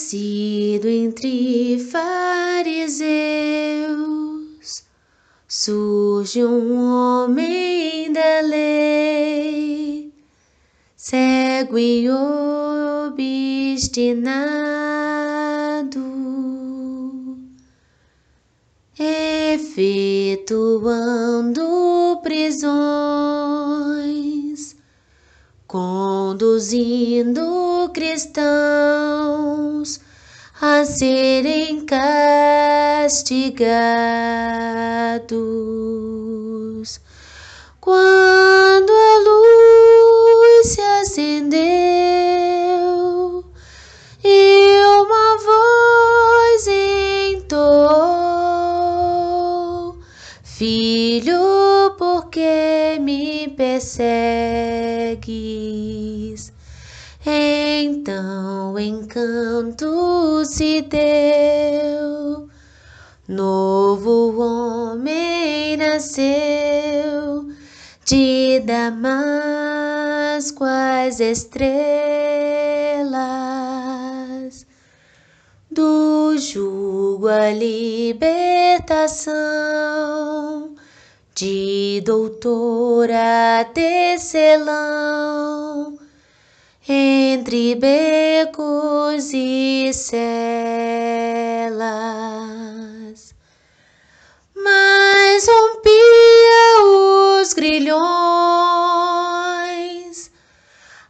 nascido entre fariseus, surge um homem da lei, cego e obstinado, efetuando prisões, conduzindo cristãos a serem castigados. Quando a luz se acendeu e uma voz entoou: Filho, por que me persegues? Então encanto se deu, novo homem nasceu, de Damasco as estrelas, do jugo a libertação, de doutor a tecelão, entre becos e celas. Mas rompia os grilhões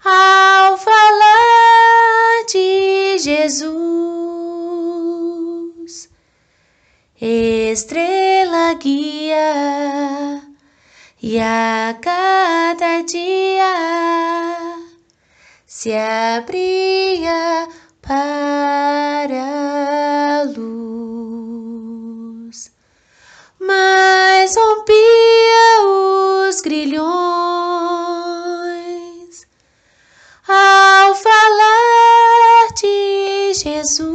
ao falar de Jesus. Estrela guia, e a cada dia se abria para a luz. Mas rompia os grilhões ao falar de Jesus.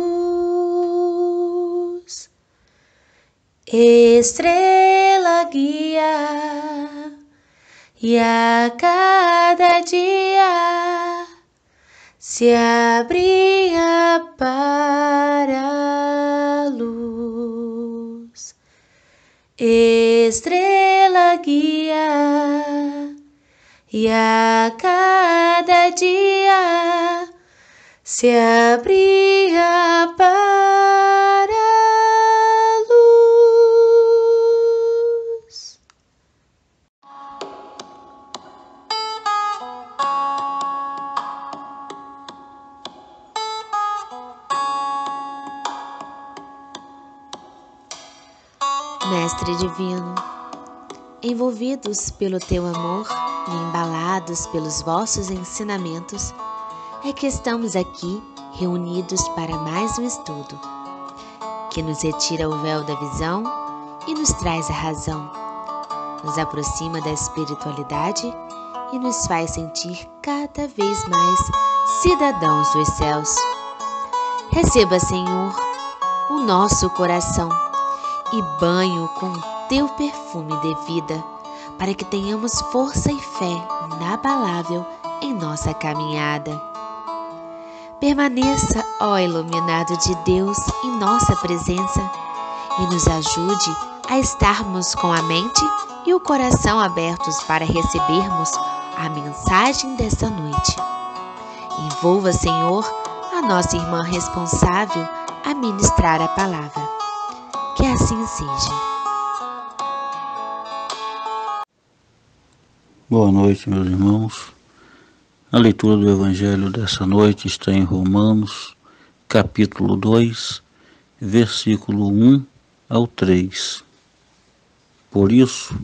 Estrela guia, e a cada dia se abria para a luz. Estrela guia, e a cada dia se abria para a luz. Mestre Divino, envolvidos pelo Teu amor e embalados pelos vossos ensinamentos, é que estamos aqui reunidos para mais um estudo, que nos retira o véu da visão e nos traz a razão, nos aproxima da espiritualidade e nos faz sentir cada vez mais cidadãos dos céus. Receba, Senhor, o nosso coração e banho com o Teu perfume de vida, para que tenhamos força e fé inabalável em nossa caminhada. Permaneça, ó iluminado de Deus, em nossa presença e nos ajude a estarmos com a mente e o coração abertos para recebermos a mensagem desta noite. Envolva, Senhor, a nossa irmã responsável a ministrar a palavra. Que assim seja. Boa noite, meus irmãos. A leitura do Evangelho dessa noite está em Romanos, capítulo 2, versículo 1 ao 3. Por isso,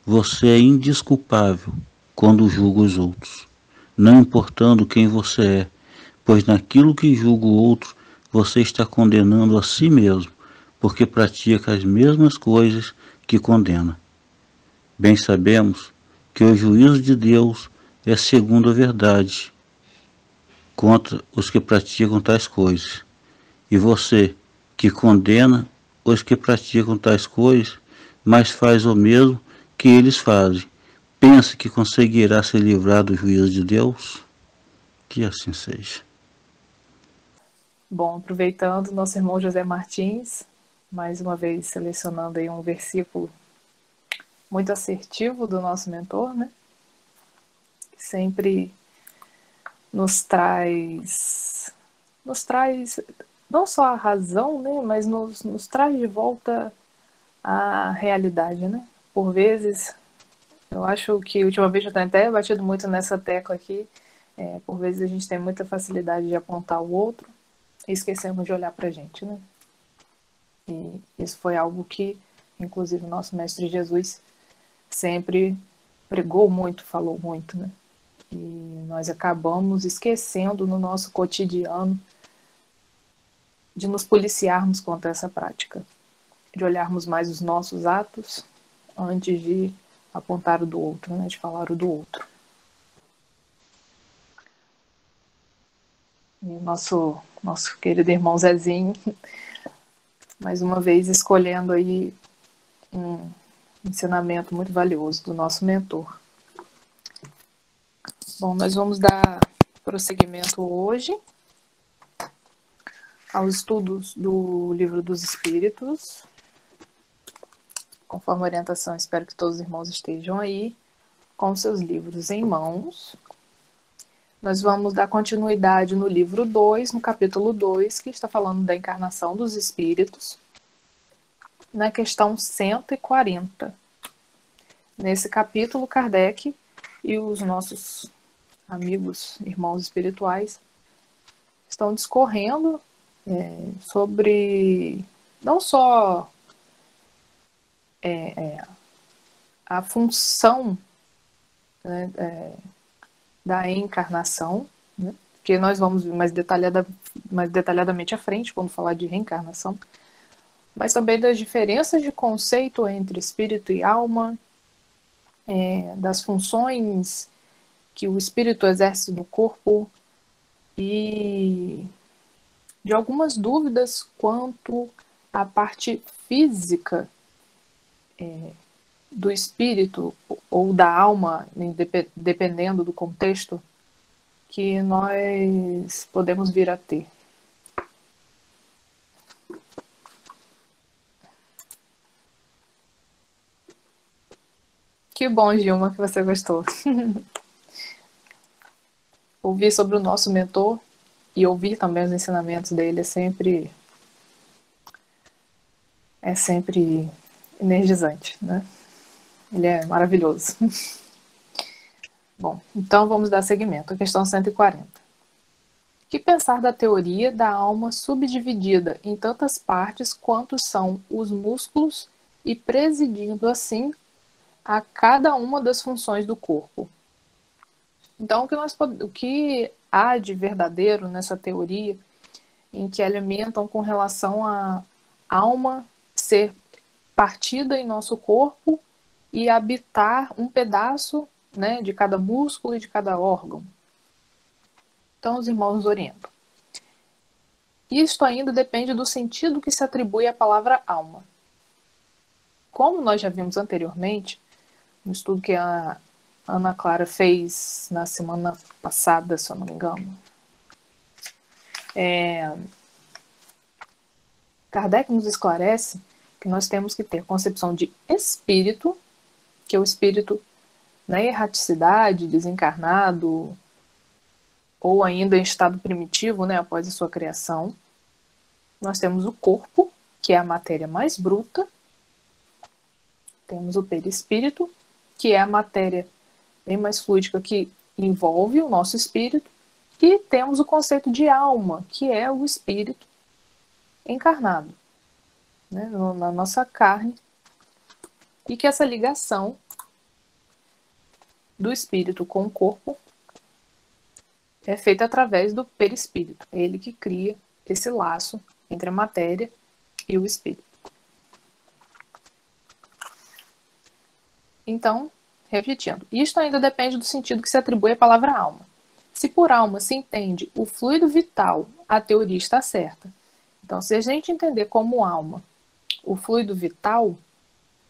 você é indesculpável quando julga os outros, não importando quem você é, pois naquilo que julga o outro, você está condenando a si mesmo, porque pratica as mesmas coisas que condena. Bem sabemos que o juízo de Deus é segundo a verdade contra os que praticam tais coisas. E você, que condena os que praticam tais coisas, mas faz o mesmo que eles fazem, pensa que conseguirá se livrar do juízo de Deus? Que assim seja. Bom, aproveitando, nosso irmão José Martins, mais uma vez selecionando aí um versículo muito assertivo do nosso mentor, né? Que sempre nos traz não só a razão, né? Mas nos traz de volta a realidade, né? Por vezes, eu acho que ultimamente eu tenho até batido muito nessa tecla aqui, por vezes a gente tem muita facilidade de apontar o outro e esquecemos de olhar pra gente, né? E isso foi algo que, inclusive, o nosso Mestre Jesus sempre pregou muito, falou muito, né? E nós acabamos esquecendo no nosso cotidiano de nos policiarmos contra essa prática, de olharmos mais os nossos atos antes de apontar o do outro, né? De falar o do outro. E nosso querido irmão Zezinho, mais uma vez escolhendo aí um ensinamento muito valioso do nosso mentor. Bom, nós vamos dar prosseguimento hoje aos estudos do Livro dos Espíritos. Conforme a orientação, espero que todos os irmãos estejam aí com seus livros em mãos. Nós vamos dar continuidade no livro 2, no capítulo 2, que está falando da encarnação dos espíritos, na questão 140. Nesse capítulo, Kardec e os nossos amigos, irmãos espirituais, estão discorrendo sobre não só a função, né, da encarnação, né, que nós vamos ver mais detalhadamente à frente quando falar de reencarnação, mas também das diferenças de conceito entre espírito e alma, das funções que o espírito exerce no corpo e de algumas dúvidas quanto à parte física do espírito ou da alma, dependendo do contexto que nós podemos vir a ter. Que bom, Gilma, que você gostou. Ouvir sobre o nosso mentor e ouvir também os ensinamentos dele é sempre energizante, né? Ele é maravilhoso. Bom, então vamos dar seguimento à questão 140. Que pensar da teoria da alma subdividida em tantas partes quantos são os músculos e presidindo assim a cada uma das funções do corpo? Então, o que há de verdadeiro nessa teoria em que alimentam com relação à alma ser partida em nosso corpo e habitar um pedaço, né, de cada músculo e de cada órgão? Então, os irmãos nos orientam. Isto ainda depende do sentido que se atribui à palavra alma. Como nós já vimos anteriormente, no estudo que a Ana Clara fez na semana passada, se eu não me engano, Kardec nos esclarece que nós temos que ter a concepção de espírito, que é o espírito na erraticidade, desencarnado, ou ainda em estado primitivo, né, após a sua criação. Nós temos o corpo, que é a matéria mais bruta. Temos o perispírito, que é a matéria bem mais fluídica que envolve o nosso espírito. E temos o conceito de alma, que é o espírito encarnado, né, na nossa carne. E que essa ligação do espírito com o corpo é feita através do perispírito. É ele que cria esse laço entre a matéria e o espírito. Então, repetindo, isto ainda depende do sentido que se atribui à palavra alma. Se por alma se entende o fluido vital, a teoria está certa. Então, se a gente entender como alma o fluido vital,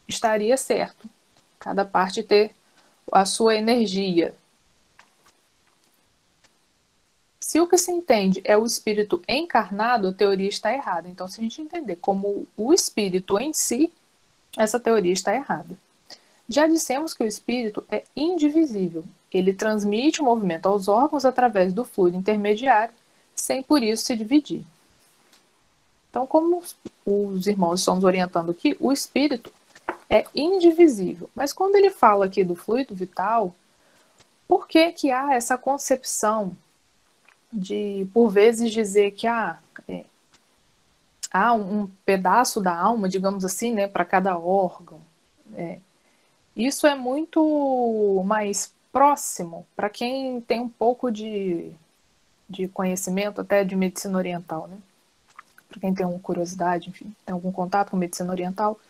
estaria certo. Cada parte ter a sua energia. Se o que se entende é o espírito encarnado, a teoria está errada. Então, se a gente entender como o espírito em si, essa teoria está errada. Já dissemos que o espírito é indivisível. Ele transmite o movimento aos órgãos através do fluido intermediário, sem por isso se dividir. Então, como os irmãos estão nos orientando aqui, o espírito é indivisível. Mas quando ele fala aqui do fluido vital, por que que há essa concepção de, por vezes, dizer que há um pedaço da alma, digamos assim, né, para cada órgão? Isso é muito mais próximo para quem tem um pouco de conhecimento até de medicina oriental, né? Para quem tem uma curiosidade, enfim, tem algum contato com medicina oriental,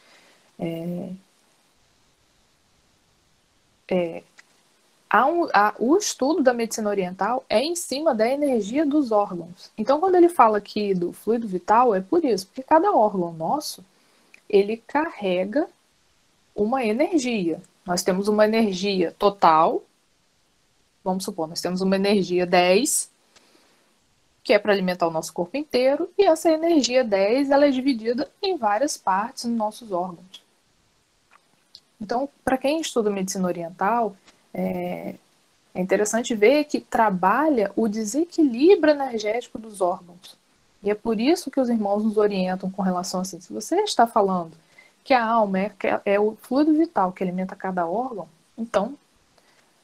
o estudo da medicina oriental é em cima da energia dos órgãos. Então, quando ele fala aqui do fluido vital, é por isso, porque cada órgão nosso, ele carrega uma energia. Nós temos uma energia total, vamos supor, nós temos uma energia 10, que é para alimentar o nosso corpo inteiro, e essa energia 10 ela é dividida em várias partes nos nossos órgãos. Então, para quem estuda medicina oriental, é interessante ver que trabalha o desequilíbrio energético dos órgãos. E é por isso que os irmãos nos orientam com relação a assim, se você está falando que a alma é o fluido vital que alimenta cada órgão, então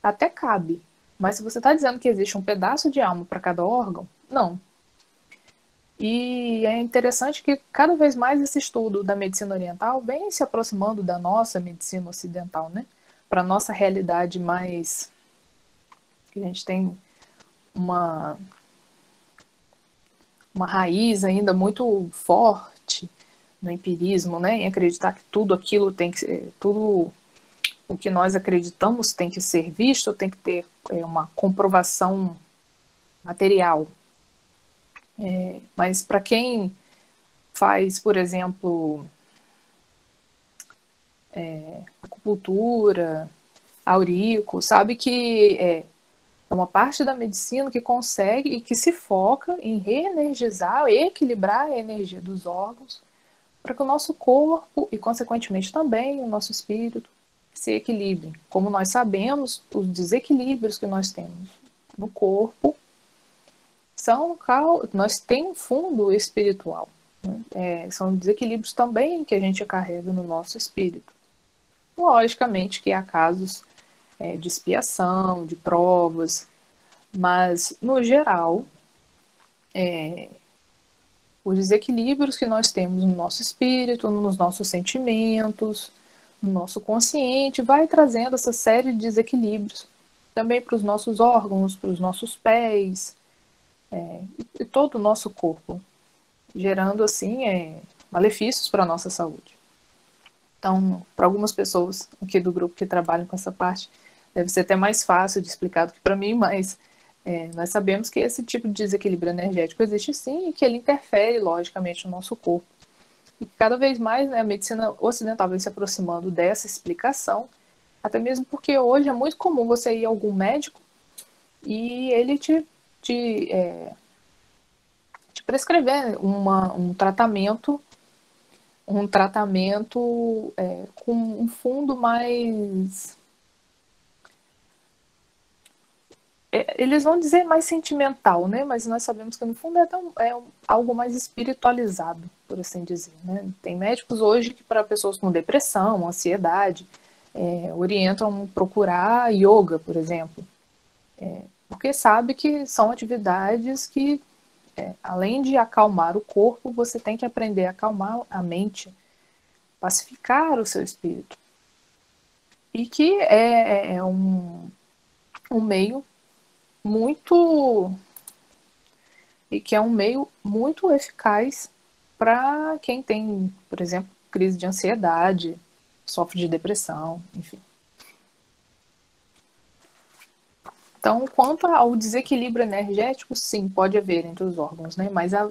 até cabe. Mas se você está dizendo que existe um pedaço de alma para cada órgão, não. E é interessante que cada vez mais esse estudo da medicina oriental vem se aproximando da nossa medicina ocidental, né? Para a nossa realidade mais... que a gente tem uma raiz ainda muito forte no empirismo, né? Em acreditar que tudo aquilo tem que ser... tudo o que nós acreditamos tem que ser visto, tem que ter uma comprovação material. Mas para quem faz, por exemplo, acupuntura, aurico, sabe que é uma parte da medicina que consegue e que se foca em reenergizar, equilibrar a energia dos órgãos para que o nosso corpo e, consequentemente, também o nosso espírito se equilibrem. Como nós sabemos, os desequilíbrios que nós temos no corpo nós temos um fundo espiritual. Né? São desequilíbrios também que a gente carrega no nosso espírito. Logicamente que há casos de expiação, de provas, mas, no geral, os desequilíbrios que nós temos no nosso espírito, nos nossos sentimentos, no nosso consciente, vai trazendo essa série de desequilíbrios também para os nossos órgãos, para os nossos pés, e todo o nosso corpo, gerando, assim, malefícios para a nossa saúde. Então, para algumas pessoas aqui do grupo que trabalham com essa parte, deve ser até mais fácil de explicar do que para mim, mas nós sabemos que esse tipo de desequilíbrio energético existe sim e que ele interfere, logicamente, no nosso corpo. E cada vez mais, né, a medicina ocidental vem se aproximando dessa explicação, até mesmo porque hoje é muito comum você ir a algum médico e ele te prescrever um tratamento com um fundo mais... eles vão dizer mais sentimental, né? Mas nós sabemos que no fundo é algo mais espiritualizado, por assim dizer, né? Tem médicos hoje que para pessoas com depressão, ansiedade, orientam procurar yoga, por exemplo, porque sabe que são atividades que, além de acalmar o corpo, você tem que aprender a acalmar a mente, pacificar o seu espírito, e que é um meio muito eficaz para quem tem, por exemplo, crise de ansiedade, sofre de depressão, enfim. Então, quanto ao desequilíbrio energético, sim, pode haver entre os órgãos, né? Mas a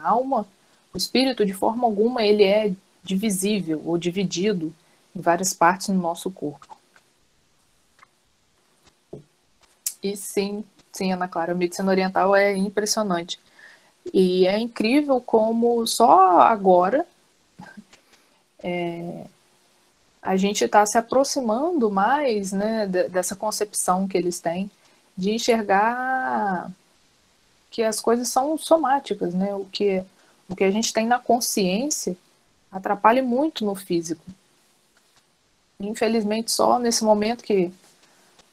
alma, o espírito, de forma alguma, ele é divisível ou dividido em várias partes no nosso corpo. E sim, Sim, Ana Clara, a medicina oriental é impressionante. E é incrível como só agora a gente está se aproximando mais, né, dessa concepção que eles têm de enxergar que as coisas são somáticas, né? O que a gente tem na consciência atrapalha muito no físico. Infelizmente, só nesse momento que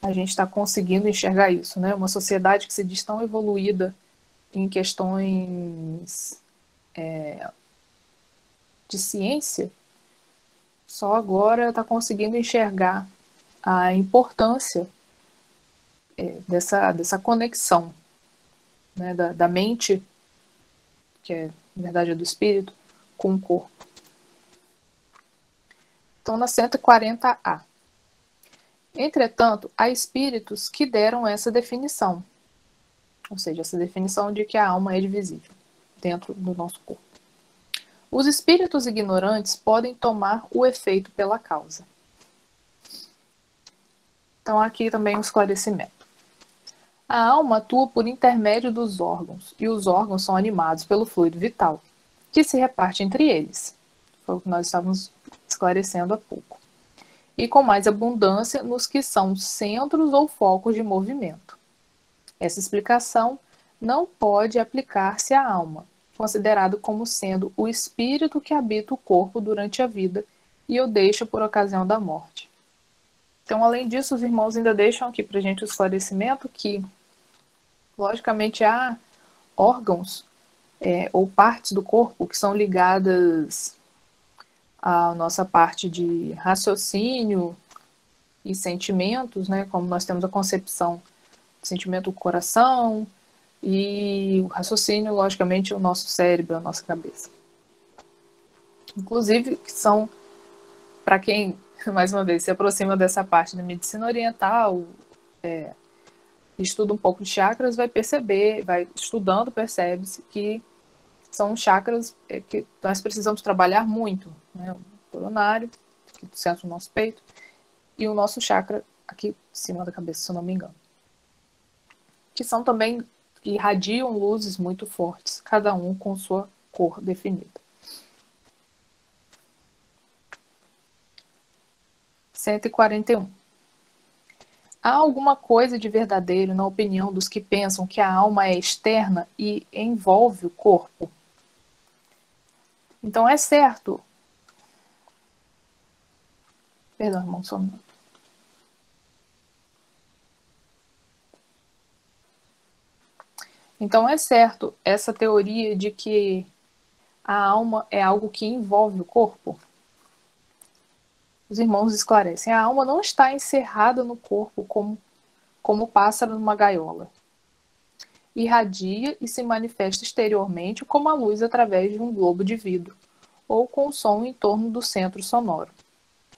a gente está conseguindo enxergar isso, né? Uma sociedade que se diz tão evoluída em questões de ciência, só agora está conseguindo enxergar a importância dessa conexão, né? Da mente, que é, na verdade, é do espírito, com o corpo. Então, na 140A. Entretanto, há espíritos que deram essa definição, ou seja, essa definição de que a alma é divisível dentro do nosso corpo. Os espíritos ignorantes podem tomar o efeito pela causa. Então, aqui também um esclarecimento. A alma atua por intermédio dos órgãos, e os órgãos são animados pelo fluido vital, que se reparte entre eles. Foi o que nós estávamos esclarecendo há pouco. E com mais abundância nos que são centros ou focos de movimento. Essa explicação não pode aplicar-se à alma, considerado como sendo o espírito que habita o corpo durante a vida e o deixa por ocasião da morte. Então, além disso, os irmãos ainda deixam aqui para a gente o esclarecimento que, logicamente, há órgãos ou partes do corpo que são ligadas à nossa parte de raciocínio e sentimentos, né? Como nós temos a concepção do sentimento do coração e o raciocínio, logicamente, o nosso cérebro, a nossa cabeça. Inclusive, que são, para quem, mais uma vez, se aproxima dessa parte da medicina oriental, estuda um pouco de chakras, vai perceber, vai estudando, percebe-se que são chakras que nós precisamos trabalhar muito, né? O coronário, aqui do centro do nosso peito, e o nosso chakra aqui em cima da cabeça, se eu não me engano. Que são também, que irradiam luzes muito fortes, cada um com sua cor definida. 141. Há alguma coisa de verdadeiro na opinião dos que pensam que a alma é externa e envolve o corpo? Então é certo. Perdão, irmão, só um minuto. Então é certo essa teoria de que a alma é algo que envolve o corpo? Os irmãos esclarecem. A alma não está encerrada no corpo como pássaro numa gaiola. Irradia e se manifesta exteriormente como a luz através de um globo de vidro, ou com o som em torno do centro sonoro.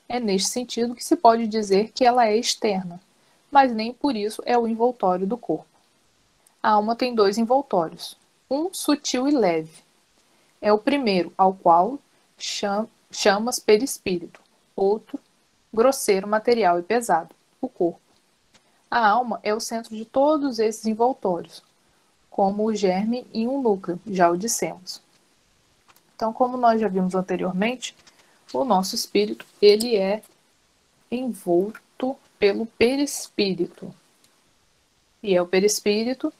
É neste sentido que se pode dizer que ela é externa, mas nem por isso é o envoltório do corpo. A alma tem dois envoltórios, um sutil e leve. É o primeiro, ao qual chamas perispírito, outro, grosseiro, material e pesado, o corpo. A alma é o centro de todos esses envoltórios, como o germe em um núcleo, já o dissemos. Então, como nós já vimos anteriormente, o nosso espírito, ele é envolto pelo perispírito. E é o perispírito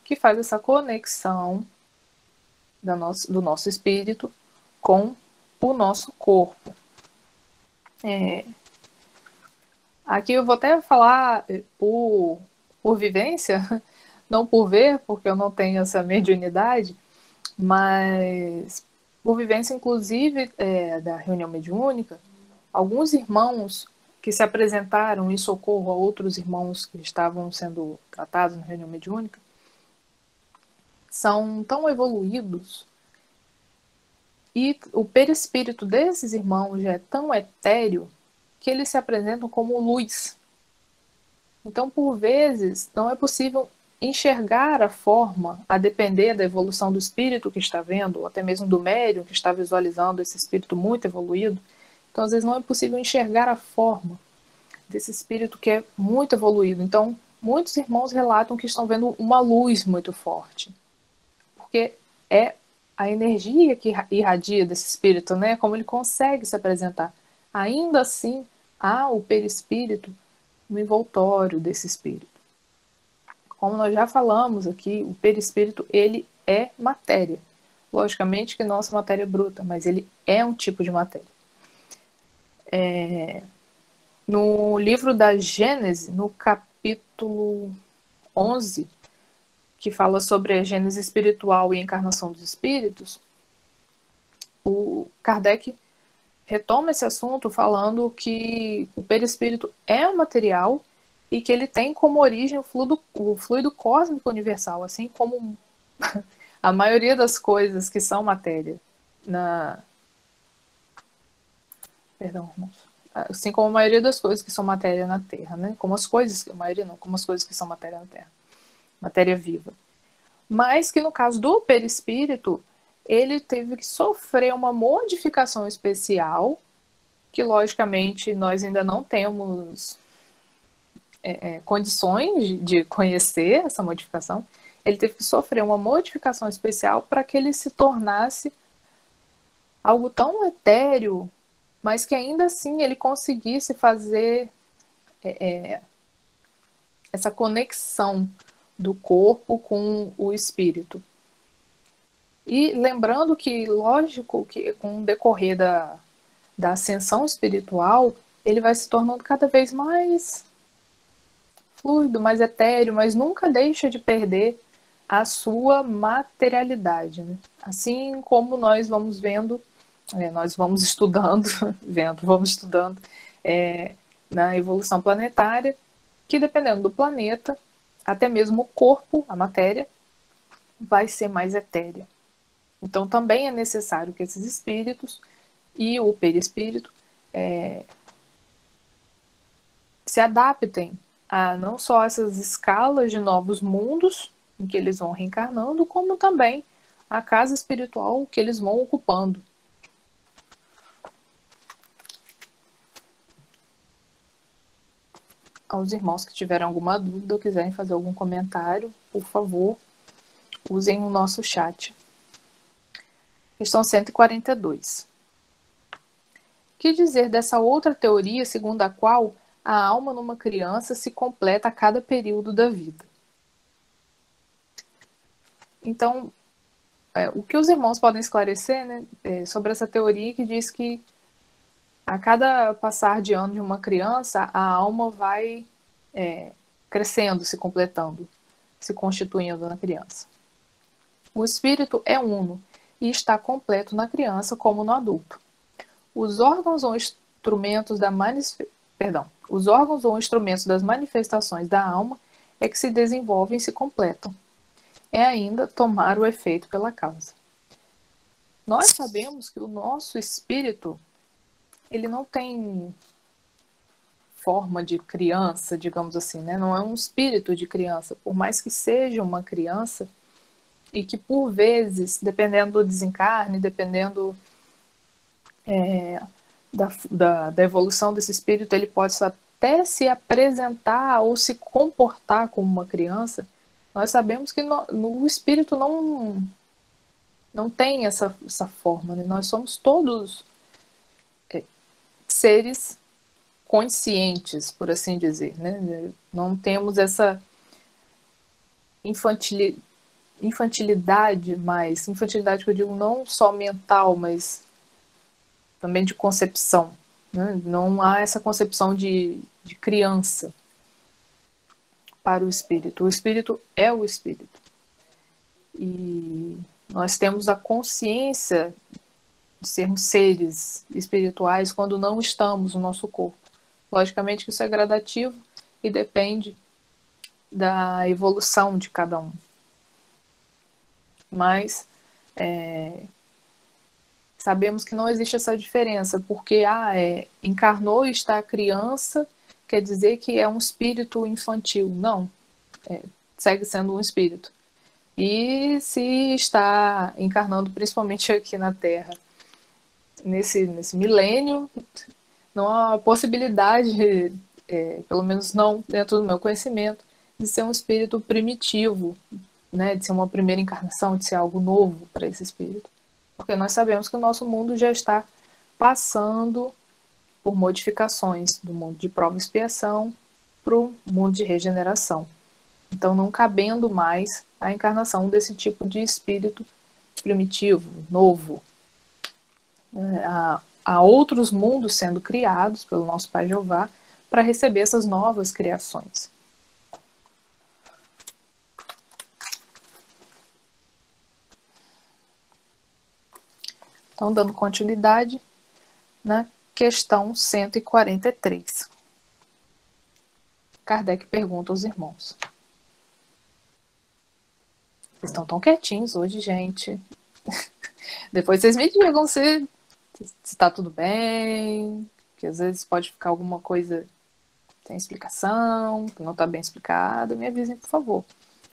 que faz essa conexão do nosso espírito com o nosso corpo. Aqui eu vou até falar por vivência, não por ver, porque eu não tenho essa mediunidade, mas por vivência, inclusive, da reunião mediúnica, alguns irmãos que se apresentaram em socorro a outros irmãos que estavam sendo tratados na reunião mediúnica, são tão evoluídos e o perispírito desses irmãos já é tão etéreo que eles se apresentam como luz. Então, por vezes, não é possível enxergar a forma, a depender da evolução do espírito que está vendo, ou até mesmo do médium que está visualizando esse espírito muito evoluído. Então, às vezes, não é possível enxergar a forma desse espírito que é muito evoluído. Então, muitos irmãos relatam que estão vendo uma luz muito forte, porque é a energia que irradia desse espírito, né? Como ele consegue se apresentar. Ainda assim, há o perispírito no envoltório desse espírito. Como nós já falamos aqui, o perispírito, ele é matéria. Logicamente que nossa matéria é bruta, mas ele é um tipo de matéria. No livro da Gênese, no capítulo 11, que fala sobre a gênese espiritual e a encarnação dos espíritos, o Kardec retoma esse assunto falando que o perispírito é um material e que ele tem como origem o fluido cósmico universal, assim como a maioria das coisas que são matéria Perdão, irmãos. Assim como a maioria das coisas que são matéria na Terra, né? Como as coisas, a maioria não, como as coisas que são matéria na Terra. Matéria viva. Mas que no caso do perispírito, ele teve que sofrer uma modificação especial, que logicamente nós ainda não temos condições de conhecer essa modificação. Ele teve que sofrer uma modificação especial para que ele se tornasse algo tão etéreo, mas que ainda assim ele conseguisse fazer essa conexão do corpo com o espírito. E lembrando que, lógico, que com o decorrer da ascensão espiritual, ele vai se tornando cada vez mais fluido, mais etéreo, mas nunca deixa de perder a sua materialidade, né? Assim como nós vamos vendo, nós vamos estudando, na evolução planetária, que dependendo do planeta, até mesmo o corpo, a matéria, vai ser mais etérea. Então também é necessário que esses espíritos e o perispírito se adaptem a não só essas escalas de novos mundos em que eles vão reencarnando, como também a casa espiritual que eles vão ocupando. Aos irmãos que tiverem alguma dúvida ou quiserem fazer algum comentário, por favor, usem o nosso chat. Questão 142. Que dizer dessa outra teoria segundo a qual a alma numa criança se completa a cada período da vida? Então, o que os irmãos podem esclarecer, né, sobre essa teoria que diz que a cada passar de ano de uma criança, a alma vai crescendo, se completando, se constituindo na criança. O espírito é uno e está completo na criança como no adulto. Os órgãos ou instrumentos das manifestações da alma é que se desenvolvem e se completam. É ainda tomar o efeito pela causa. Nós sabemos que o nosso espírito, ele não tem forma de criança, digamos assim, né? Não é um espírito de criança, por mais que seja uma criança, e que por vezes, dependendo do desencarne, dependendo da evolução desse espírito, ele pode até se apresentar ou se comportar como uma criança. Nós sabemos que no espírito não tem essa forma, né? Nós somos todos seres conscientes, por assim dizer, né? Não temos essa infantilidade, mas infantilidade que eu digo não só mental, mas também de concepção, né? Não há essa concepção de criança para o espírito. O espírito é o espírito. E nós temos a consciência de sermos seres espirituais quando não estamos no nosso corpo. Logicamente que isso é gradativo e depende da evolução de cada um. Mas sabemos que não existe essa diferença, porque encarnou e está criança, quer dizer que é um espírito infantil. Não, segue sendo um espírito. E se está encarnando, principalmente aqui na Terra, nesse milênio, não há possibilidade, pelo menos não dentro do meu conhecimento, de ser um espírito primitivo, né, de ser uma primeira encarnação, de ser algo novo para esse espírito. Porque nós sabemos que o nosso mundo já está passando por modificações do mundo de prova e expiação para o mundo de regeneração. Então, não cabendo mais a encarnação desse tipo de espírito primitivo, novo. Há outros mundos sendo criados pelo nosso Pai Jeová para receber essas novas criações. Então, dando continuidade na questão 143. Kardec pergunta aos irmãos. Vocês estão tão quietinhos hoje, gente. Depois vocês me digam se está tudo bem, que às vezes pode ficar alguma coisa sem explicação, que não está bem explicado, me avisem, por favor.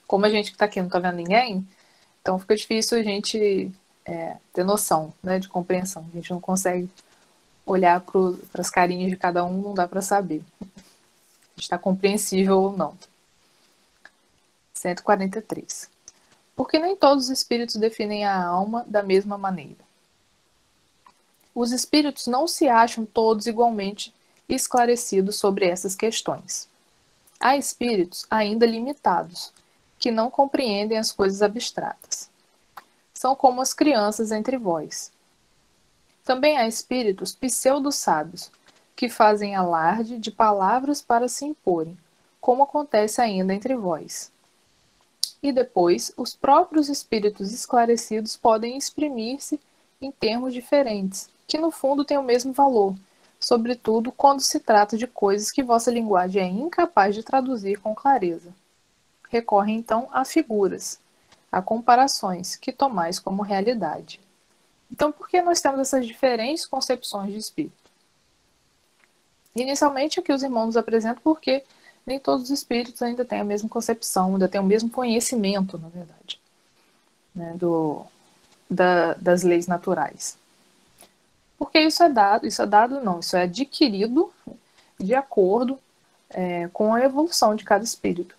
Como a gente que está aqui não está vendo ninguém, então fica difícil a gente ter noção, né, de compreensão. A gente não consegue olhar para as carinhas de cada um, não dá para saber se está compreensível ou não. 143. Porque nem todos os espíritos definem a alma da mesma maneira. Os espíritos não se acham todos igualmente esclarecidos sobre essas questões. Há espíritos ainda limitados, que não compreendem as coisas abstratas. São como as crianças entre vós. Também há espíritos pseudo-sábios, que fazem alarde de palavras para se imporem, como acontece ainda entre vós. E depois, os próprios espíritos esclarecidos podem exprimir-se em termos diferentes, que no fundo têm o mesmo valor, sobretudo quando se trata de coisas que vossa linguagem é incapaz de traduzir com clareza. Recorrem então a figuras, a comparações, que tomais como realidade. Então, por que nós temos essas diferentes concepções de espírito? Inicialmente, aqui os irmãos nos apresentam porque nem todos os espíritos ainda têm a mesma concepção, ainda têm o mesmo conhecimento, na verdade, né, das leis naturais. Porque isso é adquirido de acordo com a evolução de cada espírito,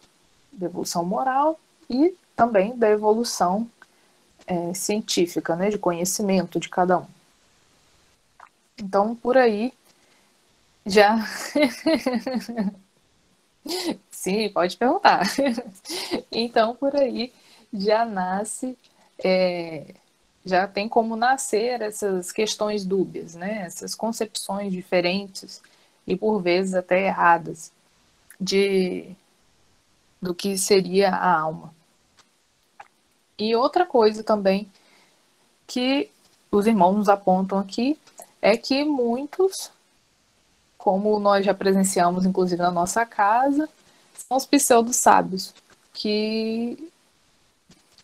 da evolução moral e também da evolução científica, né, de conhecimento de cada um. Então, por aí já... Sim, pode perguntar. Então, por aí já nasce, já tem como nascer essas questões dúbias, né? Essas concepções diferentes e por vezes até erradas do que seria a alma. E outra coisa também que os irmãos nos apontam aqui é que muitos, como nós já presenciamos inclusive na nossa casa, são os pseudo-sábios, que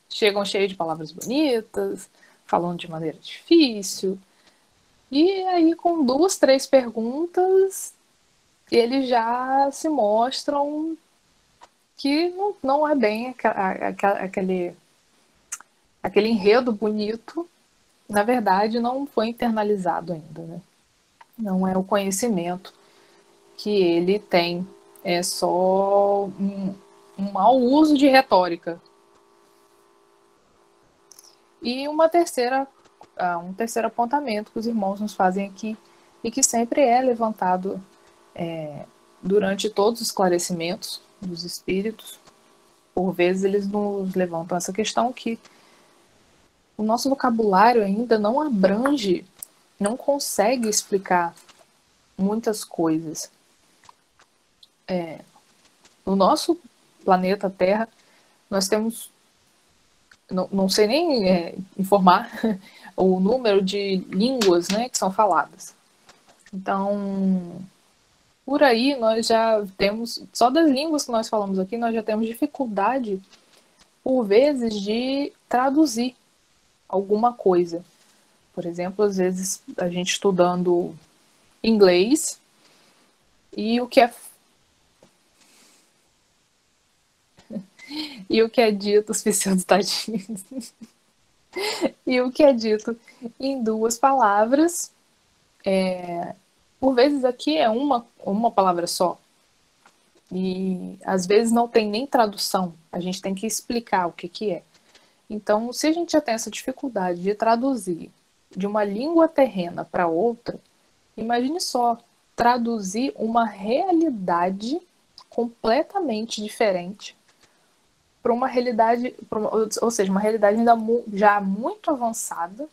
chegam cheios de palavras bonitas, falando de maneira difícil, e aí com 2, 3 perguntas, eles já se mostram que não é bem aquele enredo bonito, na verdade não foi internalizado ainda, né? Não é o conhecimento que ele tem, é só um mau uso de retórica. E um terceiro apontamento que os irmãos nos fazem aqui, e que sempre é levantado durante todos os esclarecimentos dos espíritos, por vezes eles nos levantam essa questão que o nosso vocabulário ainda não abrange, não consegue explicar muitas coisas. No nosso planeta Terra, nós temos, não sei nem informar o número de línguas, né, que são faladas. Então, por aí nós já temos, só das línguas que nós falamos aqui, nós já temos dificuldade, por vezes, de traduzir alguma coisa. Por exemplo, às vezes a gente estudando inglês e o que é dito, os pseudotadinhos, e o que é dito em 2 palavras, por vezes aqui é uma palavra só. E às vezes não tem nem tradução, a gente tem que explicar o que é. Então, se a gente já tem essa dificuldade de traduzir de uma língua terrena para outra, imagine só traduzir uma realidade completamente diferente para uma realidade, ou seja, uma realidade ainda já muito avançada,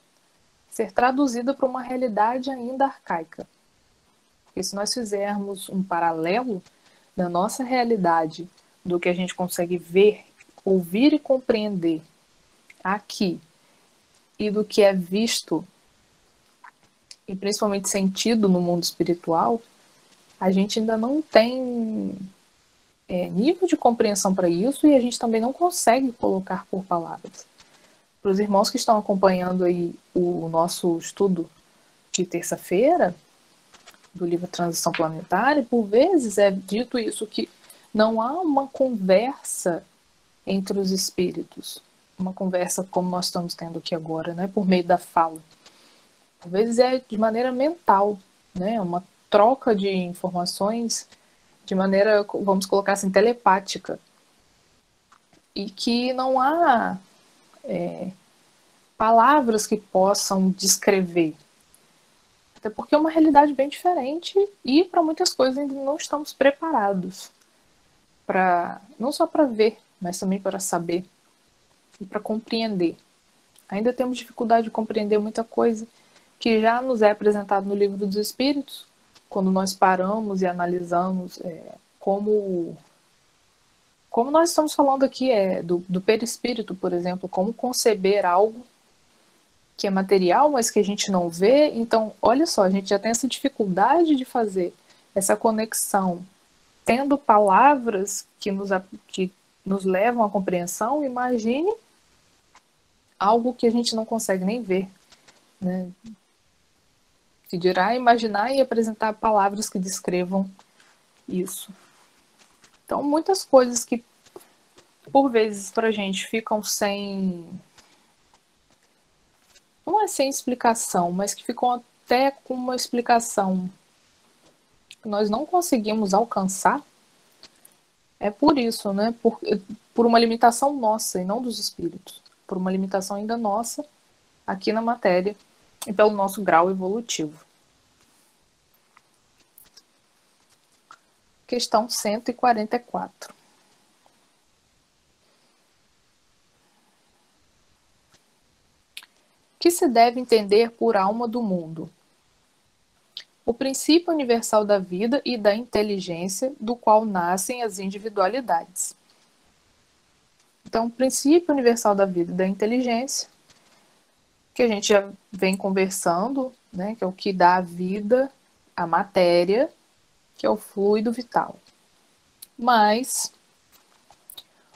ser traduzida para uma realidade ainda arcaica. Porque se nós fizermos um paralelo da nossa realidade, do que a gente consegue ver, ouvir e compreender aqui, e do que é visto e principalmente sentido no mundo espiritual, a gente ainda não tem nível de compreensão para isso e a gente também não consegue colocar por palavras. Para os irmãos que estão acompanhando aí o nosso estudo de terça-feira, do livro Transição Planetária, por vezes é dito isso, que não há uma conversa entre os espíritos, uma conversa como nós estamos tendo aqui agora, né, por meio da fala. Por vezes é de maneira mental, né, uma troca de informações de maneira, vamos colocar assim, telepática. E que não há palavras que possam descrever. Até porque é uma realidade bem diferente e para muitas coisas ainda não estamos preparados. Não só para ver, mas também para saber e para compreender. Ainda temos dificuldade de compreender muita coisa que já nos é apresentado no Livro dos Espíritos, quando nós paramos e analisamos como nós estamos falando aqui do perispírito, por exemplo, como conceber algo que é material, mas que a gente não vê. Então, olha só, a gente já tem essa dificuldade de fazer essa conexão, tendo palavras que nos levam à compreensão. Imagine algo que a gente não consegue nem ver, né? Se dirá imaginar e apresentar palavras que descrevam isso. Então, muitas coisas que, por vezes, para a gente ficam sem... Não é sem explicação, mas que ficam até com uma explicação que nós não conseguimos alcançar. É por isso, né? Por uma limitação nossa e não dos espíritos. Por uma limitação ainda nossa aqui na matéria e pelo nosso grau evolutivo. Questão 144. Que se deve entender por alma do mundo? O princípio universal da vida e da inteligência, do qual nascem as individualidades. Então, o princípio universal da vida e da inteligência, que a gente já vem conversando, né, que é o que dá a vida à matéria, que é o fluido vital. Mas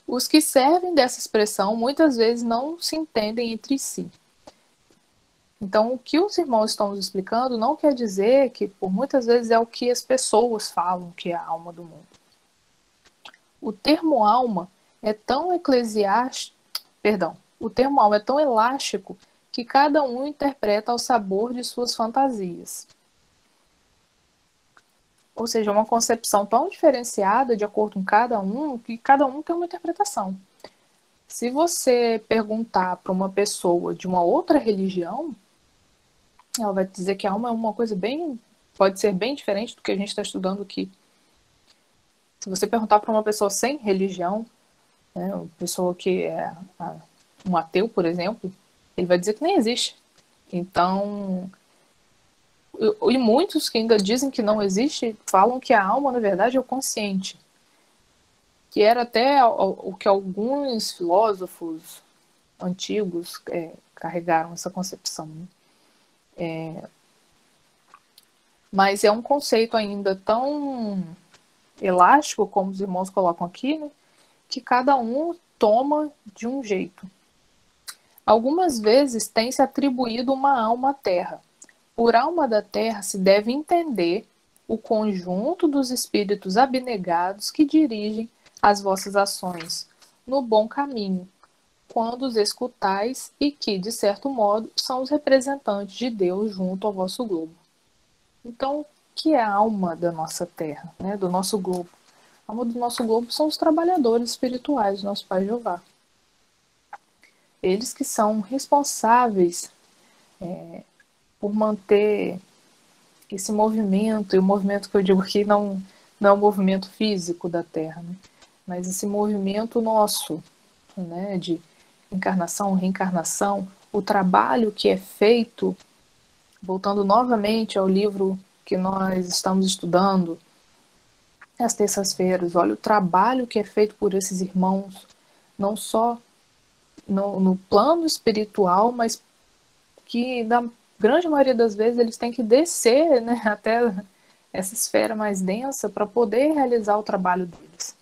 os que servem dessa expressão muitas vezes não se entendem entre si. Então, o que os irmãos estão nos explicando não quer dizer que, por muitas vezes, é o que as pessoas falam que é a alma do mundo. O termo alma é tão o termo alma é tão elástico que cada um interpreta ao sabor de suas fantasias. Ou seja, uma concepção tão diferenciada de acordo com cada um, que cada um tem uma interpretação. Se você perguntar para uma pessoa de uma outra religião, ela vai dizer que a alma é uma coisa pode ser bem diferente do que a gente está estudando aqui. Se você perguntar para uma pessoa sem religião, né, uma pessoa que é um ateu, por exemplo, ele vai dizer que nem existe. Então, e muitos que ainda dizem que não existe, falam que a alma, na verdade, é o consciente. Que era até o que alguns filósofos antigos carregaram essa concepção. Mas é um conceito ainda tão elástico, como os irmãos colocam aqui, né, que cada um toma de um jeito. Algumas vezes tem-se atribuído uma alma à Terra. Por alma da Terra se deve entender o conjunto dos espíritos abnegados que dirigem as vossas ações no bom caminho, quando os escutais e que, de certo modo, são os representantes de Deus junto ao vosso globo. Então, o que é a alma da nossa Terra, né, do nosso globo? alma do nosso globo são os trabalhadores espirituais do nosso Pai Jeová. Eles que são responsáveis por manter esse movimento, e o movimento que eu digo aqui não é um movimento físico da Terra, né? Mas esse movimento nosso, né, de encarnação, reencarnação, o trabalho que é feito, voltando novamente ao livro que nós estamos estudando às terças-feiras, olha o trabalho que é feito por esses irmãos, não só no plano espiritual, mas que na grande maioria das vezes eles têm que descer, né, até essa esfera mais densa para poder realizar o trabalho deles,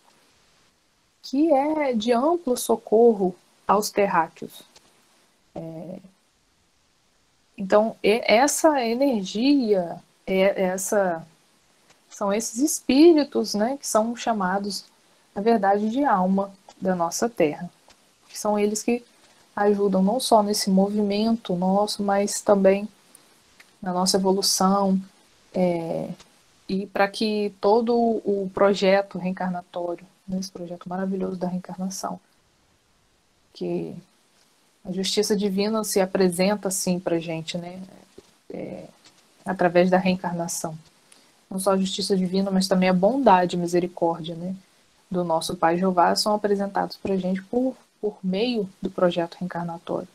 que é de amplo socorro aos terráqueos. Então, essa energia, são esses espíritos, né, que são chamados, na verdade, de alma da nossa Terra. Que são eles que ajudam não só nesse movimento nosso, mas também na nossa evolução, e para que todo o projeto reencarnatório, esse projeto maravilhoso da reencarnação, que a justiça divina se apresenta assim para a gente, né? Através da reencarnação. Não só a justiça divina, mas também a bondade e misericórdia, né, do nosso Pai Jeová são apresentados para a gente por meio do projeto reencarnatório.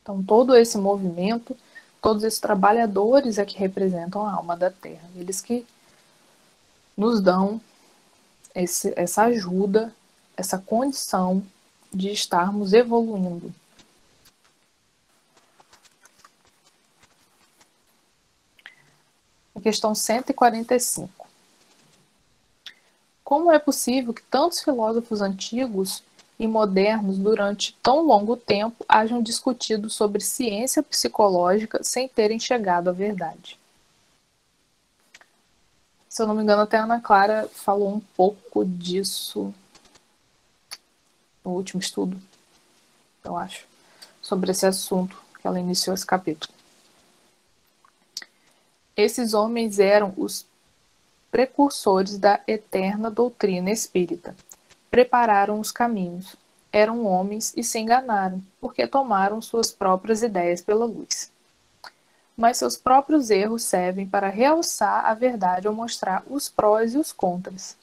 Então, todo esse movimento, todos esses trabalhadores é que representam a alma da Terra. Eles que nos dão essa ajuda, essa condição de estarmos evoluindo. A questão 145. Como é possível que tantos filósofos antigos e modernos, durante tão longo tempo, hajam discutido sobre ciência psicológica sem terem chegado à verdade? Se eu não me engano, até a Ana Clara falou um pouco disso no último estudo, eu acho, sobre esse assunto, que ela iniciou esse capítulo. Esses homens eram os precursores da eterna doutrina espírita. Prepararam os caminhos. Eram homens e se enganaram, porque tomaram suas próprias ideias pela luz. Mas seus próprios erros servem para realçar a verdade ou mostrar os prós e os contras.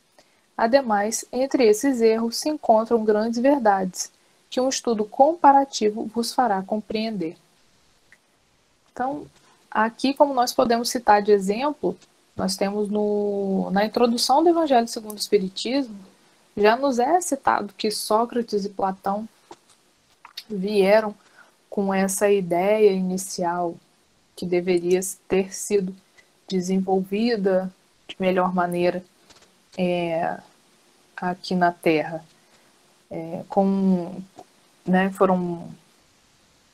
Ademais, entre esses erros se encontram grandes verdades, que um estudo comparativo vos fará compreender. Então, aqui, como nós podemos citar de exemplo, nós temos na introdução do Evangelho segundo o Espiritismo, já nos é citado que Sócrates e Platão vieram com essa ideia inicial que deveria ter sido desenvolvida de melhor maneira aqui na Terra. Foram,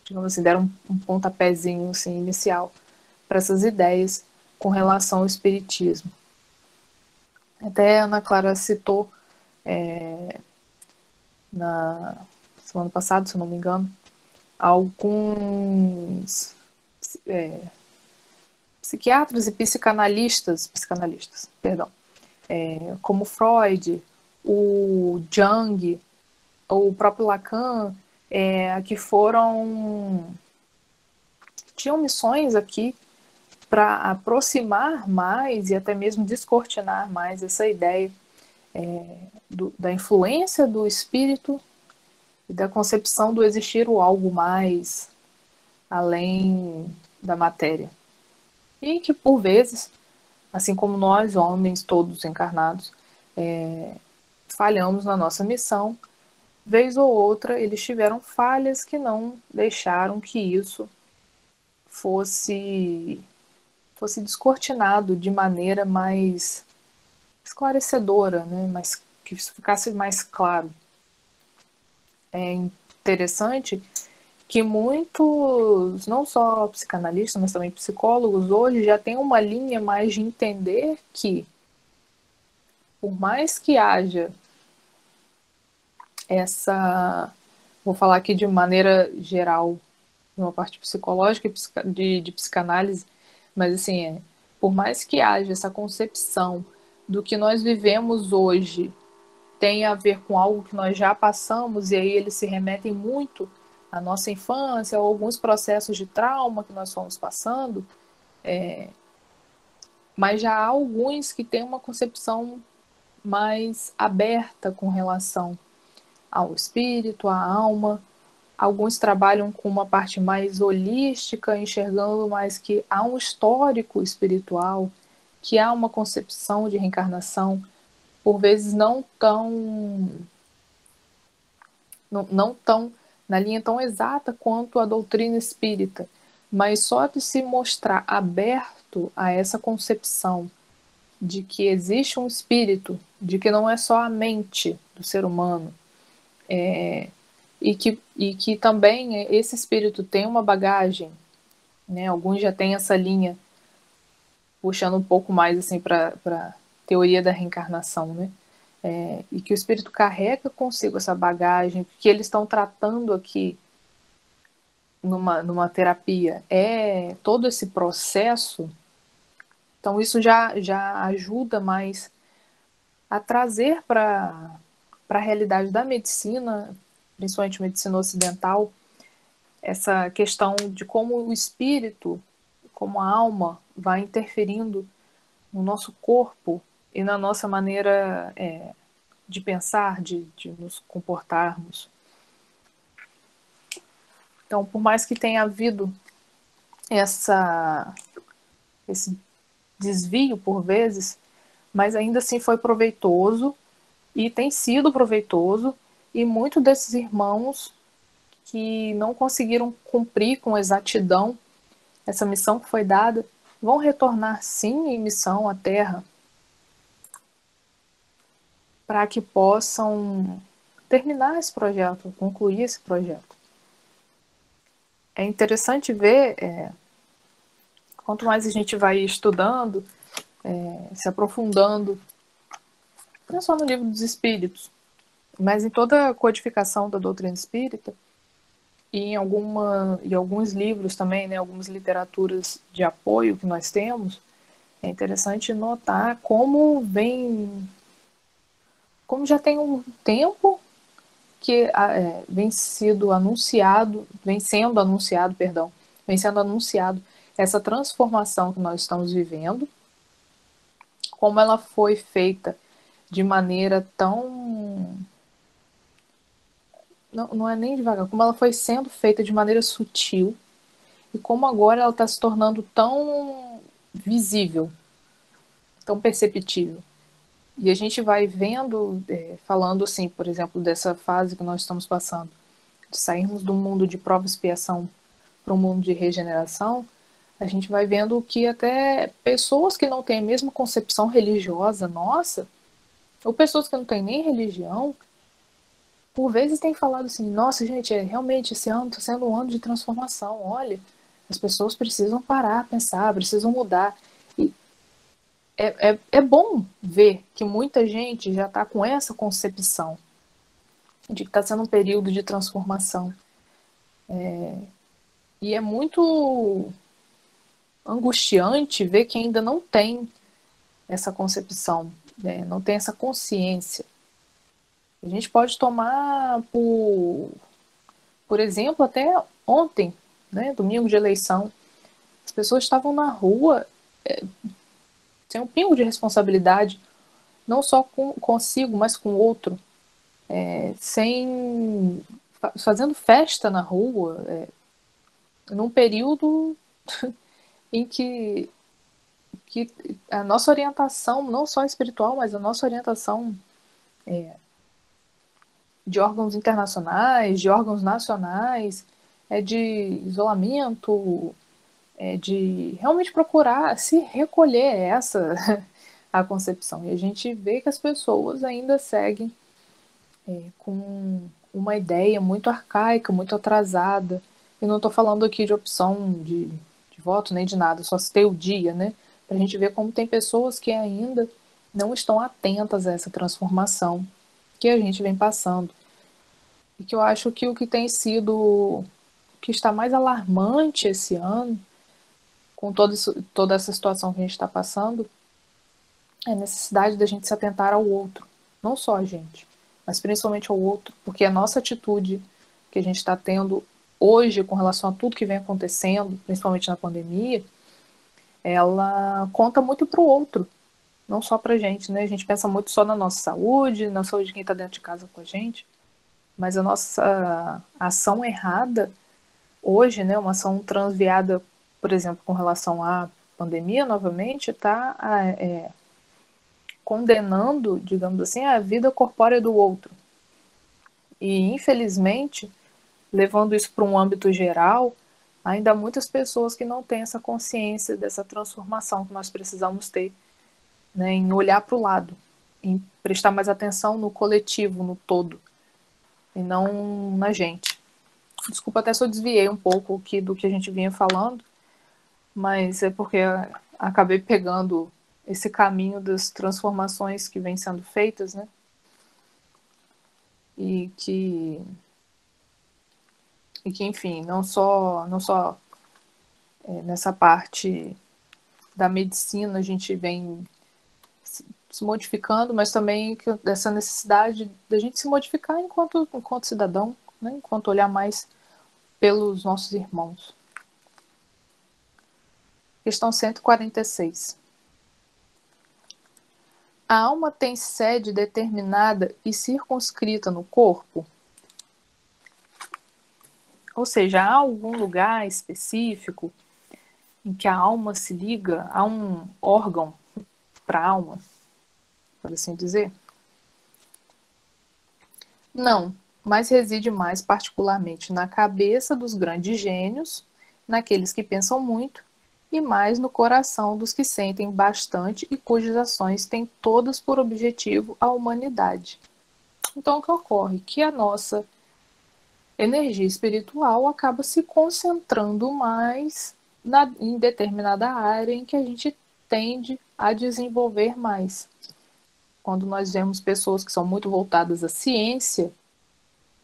digamos assim, deram um pontapézinho assim, inicial para essas ideias com relação ao Espiritismo. Até a Ana Clara citou na semana passada, se eu não me engano, alguns psiquiatras e psicanalistas, como Freud, o Jung, ou o próprio Lacan, que tinham missões aqui para aproximar mais e até mesmo descortinar mais essa ideia da influência do espírito e da concepção do existir o algo mais além da matéria. E que, por vezes, assim como nós, homens, todos encarnados, falhamos na nossa missão, vez ou outra eles tiveram falhas que não deixaram que isso fosse descortinado de maneira mais esclarecedora, né? Que isso ficasse mais claro. É interessante que muitos, não só psicanalistas, mas também psicólogos, hoje já têm uma linha mais de entender que, por mais que haja vou falar aqui de maneira geral, uma parte psicológica e de psicanálise, mas assim, por mais que haja essa concepção do que nós vivemos hoje tem a ver com algo que nós já passamos, e aí eles se remetem muito à nossa infância, ou alguns processos de trauma que nós fomos passando, mas já há alguns que têm uma concepção mais aberta com relação ao espírito, à alma. Alguns trabalham com uma parte mais holística, enxergando mais que há um histórico espiritual, que há uma concepção de reencarnação, por vezes não tão na linha tão exata quanto a doutrina espírita, mas só de se mostrar aberto a essa concepção de que existe um espírito, de que não é só a mente do ser humano, e que também esse espírito tem uma bagagem, né? Alguns já têm essa linha puxando um pouco mais assim para teoria da reencarnação, né? E que o espírito carrega consigo essa bagagem, que eles estão tratando aqui numa terapia é todo esse processo. Então isso já ajuda mais a trazer para a realidade da medicina, principalmente medicina ocidental, essa questão de como o espírito, como a alma, vai interferindo no nosso corpo e na nossa maneira de pensar, de nos comportarmos. Então, por mais que tenha havido esse desvio por vezes, mas ainda assim foi proveitoso e tem sido proveitoso, e muitos desses irmãos que não conseguiram cumprir com exatidão essa missão que foi dada, vão retornar sim em missão à Terra para que possam terminar esse projeto, concluir esse projeto. É interessante ver, quanto mais a gente vai estudando, se aprofundando, não só no livro dos Espíritos, mas em toda a codificação da doutrina espírita, e em alguns livros também, né, algumas literaturas de apoio que nós temos, é interessante notar como já tem um tempo que vem sendo anunciado essa transformação que nós estamos vivendo, como ela foi feita de maneira tão... Não é nem devagar, como ela foi sendo feita de maneira sutil, e como agora ela está se tornando tão visível, tão perceptível. E a gente vai vendo, falando assim, por exemplo, dessa fase que nós estamos passando, de sairmos do mundo de prova e expiação para um mundo de regeneração, a gente vai vendo que até pessoas que não têm a mesma concepção religiosa nossa, ou pessoas que não têm nem religião, por vezes têm falado assim, nossa gente, realmente esse ano está sendo um ano de transformação, olha, as pessoas precisam parar, pensar, precisam mudar. E é bom ver que muita gente já está com essa concepção de que está sendo um período de transformação. E é muito angustiante ver que ainda não tem essa concepção, né? Não tem essa consciência. A gente pode tomar por exemplo, até ontem, né, domingo de eleição, as pessoas estavam na rua sem um pingo de responsabilidade, não só consigo, mas com o outro, fazendo festa na rua, num período em que a nossa orientação, não só espiritual, mas a nossa orientação de órgãos internacionais, de órgãos nacionais, de isolamento, de realmente procurar se recolher essa a concepção. E a gente vê que as pessoas ainda seguem com uma ideia muito arcaica, muito atrasada. E não estou falando aqui de opção de voto nem de nada, só citei o dia, né? Para a gente ver como tem pessoas que ainda não estão atentas a essa transformação que a gente vem passando. E que eu acho que o que tem sido, que está mais alarmante esse ano, com toda essa situação que a gente está passando, é a necessidade da gente se atentar ao outro, não só a gente, mas principalmente ao outro, porque a nossa atitude que a gente está tendo hoje com relação a tudo que vem acontecendo, principalmente na pandemia, ela conta muito para o outro, não só para a gente, né? A gente pensa muito só na nossa saúde, na saúde de quem está dentro de casa com a gente, mas a nossa ação errada hoje, né, uma ação transviada, por exemplo, com relação à pandemia, novamente, está condenando, digamos assim, a vida corpórea do outro. E, infelizmente, levando isso para um âmbito geral, ainda há muitas pessoas que não têm essa consciência dessa transformação que nós precisamos ter, né, em olhar para o lado, em prestar mais atenção no coletivo, no todo, e não na gente. Desculpa até se eu desviei um pouco aqui do que a gente vinha falando, mas é porque acabei pegando esse caminho das transformações que vêm sendo feitas, né? E que enfim, não só nessa parte da medicina a gente vem se modificando, mas também dessa necessidade da gente se modificar enquanto cidadão, né? Enquanto olhar mais pelos nossos irmãos. Questão 146. A alma tem sede determinada e circunscrita no corpo? Ou seja, há algum lugar específico em que a alma se liga a um órgão para a alma, por assim dizer? Não, mas reside mais particularmente na cabeça dos grandes gênios, naqueles que pensam muito, e mais no coração dos que sentem bastante e cujas ações têm todas por objetivo a humanidade. Então, o que ocorre? Que a nossa energia espiritual acaba se concentrando mais em determinada área em que a gente tende a desenvolver mais. Quando nós vemos pessoas que são muito voltadas à ciência,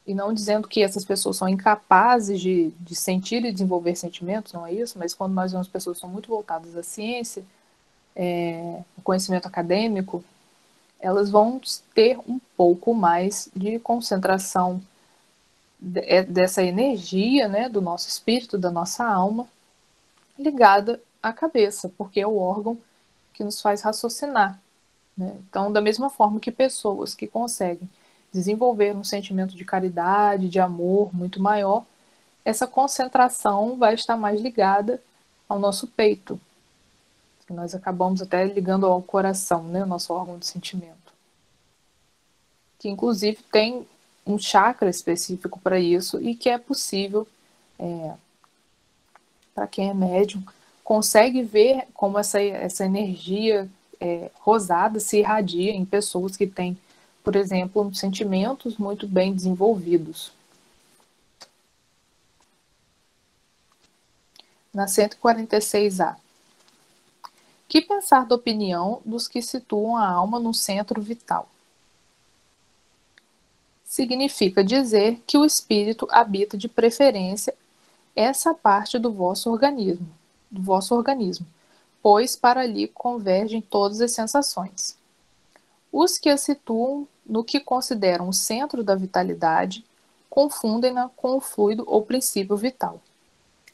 e não dizendo que essas pessoas são incapazes de sentir e desenvolver sentimentos, não é isso, mas quando nós vemos pessoas que são muito voltadas à ciência, o conhecimento acadêmico, elas vão ter um pouco mais de concentração dessa energia, né, do nosso espírito, da nossa alma, ligada à cabeça, porque é o órgão que nos faz raciocinar, né? Então, da mesma forma que pessoas que conseguem desenvolver um sentimento de caridade, de amor muito maior, essa concentração vai estar mais ligada ao nosso peito, que nós acabamos até ligando ao coração, né, o nosso órgão de sentimento, que inclusive tem um chakra específico para isso e que é possível, para quem é médium, consegue ver como essa energia rosada se irradia em pessoas que têm, por exemplo, sentimentos muito bem desenvolvidos. Na 146A. Que pensar da opinião dos que situam a alma no centro vital? Significa dizer que o espírito habita de preferência essa parte do vosso organismo, pois para ali convergem todas as sensações. Os que a situam no que consideram o centro da vitalidade confundem-na com o fluido ou princípio vital.